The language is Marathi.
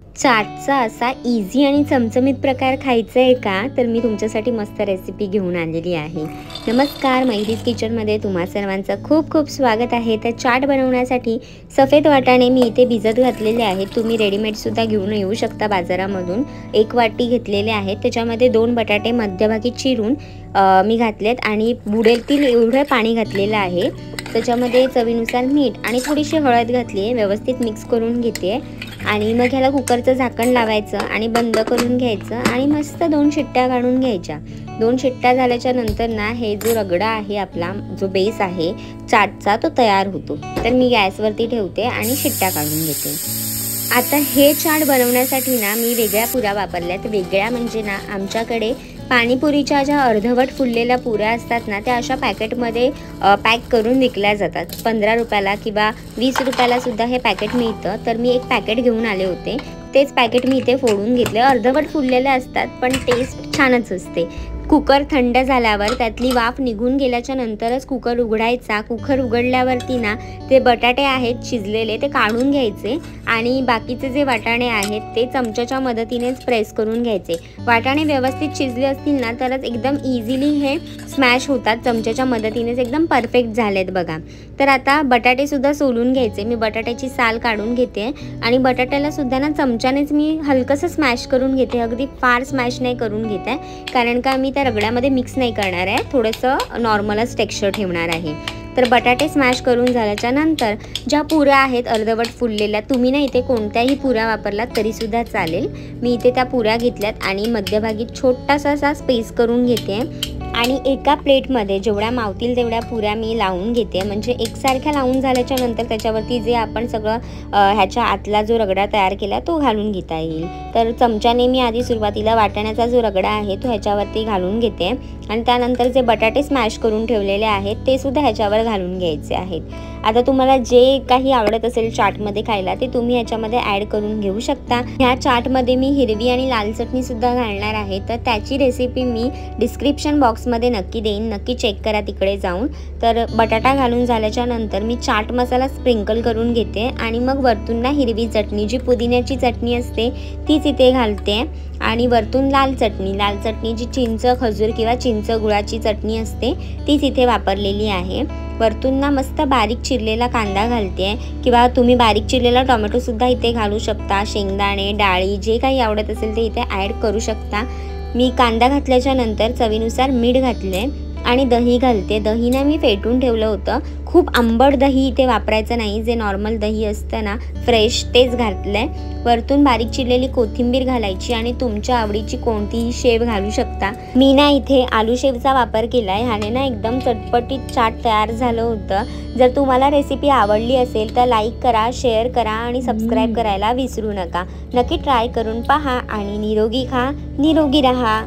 चाटचा असा इझी आणि चमचमीत प्रकार खायचा आहे का, तर मी तुमच्यासाठी मस्त रेसिपी घेऊन आलेली आहे। नमस्कार, मैरीज किचनमध्ये तुम्हा सर्वांचं खूप खूप स्वागत आहे। तर चाट बनवण्यासाठी सफेद वाटाणे मी इथे भिजत घातलेले आहेत। तुम्ही रेडीमेडसुद्धा घेऊन येऊ शकता बाजारामधून। 1 वाटी घेतलेले आहेत, त्याच्यामध्ये 2 बटाटे मध्यभागी चिरून मी घातलेत आणि बुडेल एवढं पाणी घातलेलं आहे। त्याच्यामध्ये चवीनुसार मीठ आणि थोडीशी हळद घातली आहे। व्यवस्थित मिक्स करून घेते आणि मग ह्याला कुकरचं झाकण लावायचं आणि बंद करून घ्यायचं आणि मस्त 2 शिट्ट्या काढून घ्यायच्या। 2 शिट्ट्या झाल्याच्या नंतर ना हे जो रगडा आहे, आपला जो बेस आहे चाटचा, तो तयार होतो। तर मी गॅसवरती ठेवते आणि शिट्ट्या काढून घेते। आता हे चाट बनवण्यासाठी ना मी वेगळ्या पुऱ्या वापरल्यात। वेगळ्या म्हणजे ना, आमच्याकडे पाणीपुरीच्या ज्या अर्धवट फुललेल्या पुऱ्या असतात ना, त्या अशा पॅकेटमध्ये पॅक करून विकल्या जातात। 15 रुपयाला किंवा 20 रुपयाला सुद्धा हे पॅकेट मिळतं। तर मी एक पॅकेट घेऊन आले होते, तेच पॅकेट मी इथे फोडून घेतले। अर्धवट फुललेले असतात पण टेस्ट छानच असते। कुकर थंड झाल्यावर त्यातली वाफ निघून गेल्याच्या नंतरच कुकर उघडायचा। कुकर उघडल्यावरती ना ते बटाटे आहेत शिजलेले, ते काढून घ्यायचे आणि बाकीचे जे वाटाणे आहेत ते चमच्याच्या मदतीनेच प्रेस करून घ्यायचे। वाटाणे व्यवस्थित शिजले असतील ना तरच एकदम इझिली हे स्मॅश होतात। चमच्याच्या मदतीनेच एकदम परफेक्ट झालेत बघा। तर आता बटाटे सुद्धा सोलून घ्यायचे। मी बटाट्याची साल काढून घेते आणि बटाट्याला सुद्धा ना चमच्यानेच मी हलकंसं स्मॅश करून घेते। अगदी फार स्मॅश नाही करून घेते, कारण का मी त्या रगड्यामध्ये मिक्स नाही करणार आहे, थोडंसं नॉर्मलच टेक्स्चर ठेवणार आहे। तर बटाटे स्मॅश करून झाल्याच्या नंतर ज्या पुऱ्या आहेत अर्धवट फुललेल्या, तुम्ही ना इथे कोणत्याही पुऱ्या वापरलात तरीसुद्धा चालेल। मी इथे त्या पुऱ्या घेतल्यात आणि मध्यभागी छोटासा असा स्पेस करून घेते आणि एका प्लेटमध्ये जेवढ्या मावतील तेवढ्या पुऱ्या मी लावून घेते। म्हणजे एकसारख्या लावून झाल्याच्या नंतर त्याच्यावरती जे आपण सगळं ह्याच्या आतला जो रगडा तयार केला तो घालून घेता येईल। तर चमच्याने मी आधी सुरुवातीला वाटाण्याचा जो रगडा आहे तो ह्याच्यावरती घालून घेते आणि त्यानंतर जे बटाटे स्मॅश करून ठेवलेले आहेत ते सुद्धा ह्याच्यावर घालून घ्यायचे आहेत। आता तुम्हाला जे काही आवडत असेल चाटमध्ये खायला ते तुम्ही ह्याच्यामध्ये ॲड करून घेऊ शकता। ह्या चाटमध्ये मी हिरवी आणि लाल चटणीसुद्धा घालणार आहे, तर त्याची रेसिपी मी डिस्क्रिप्शन बॉक्समध्ये नक्की देईन, नक्की चेक करा तिकडे जाऊन। तर बटाटा घालून झाल्याच्या नंतर मी चाट मसाला स्प्रिंकल करून घेते आणि मग वरतून ना हिरवी चटणी, जी पुदिन्याची चटणी असते तीच इथे घालते आणि वरतून लाल चटणी जी चिंच खजूर किंवा चिंच गुळाची चटणी असते तीच इथे वापरलेली आहे। वरतून ना मस्त बारीक चिरलेला कांदा घालते किंवा तुम्ही बारीक चिरलेला टोमॅटोसुद्धा इथे घालू शकता। शेंगदाणे, डाळी जे काही आवडत असेल ते इथे ॲड करू शकता। मी कांदा घातल्याच्या नंतर चवीनुसार मीठ घातले आणि दही घालते। दही ना मी फेटून ठेवलं होतं। खूप आंबट दही इथे वापरायचं नाही, जे नॉर्मल दही असतं ना फ्रेश तेच घातलंय। वरतून बारीक चिरलेली कोथिंबीर घालायची आणि तुमच्या आवडीची कोणतीही शेव घालू शकता। मी ना इथे आलू शेवचा वापर केलाय, ह्याने ना एकदम चटपटीत चाट तयार झालं होतं। जर तुम्हाला रेसिपी आवडली असेल तर लाईक करा, शेअर करा आणि सबस्क्राईब करायला विसरू नका। नक्की ट्राय करून पहा आणि निरोगी खा, निरोगी रहा।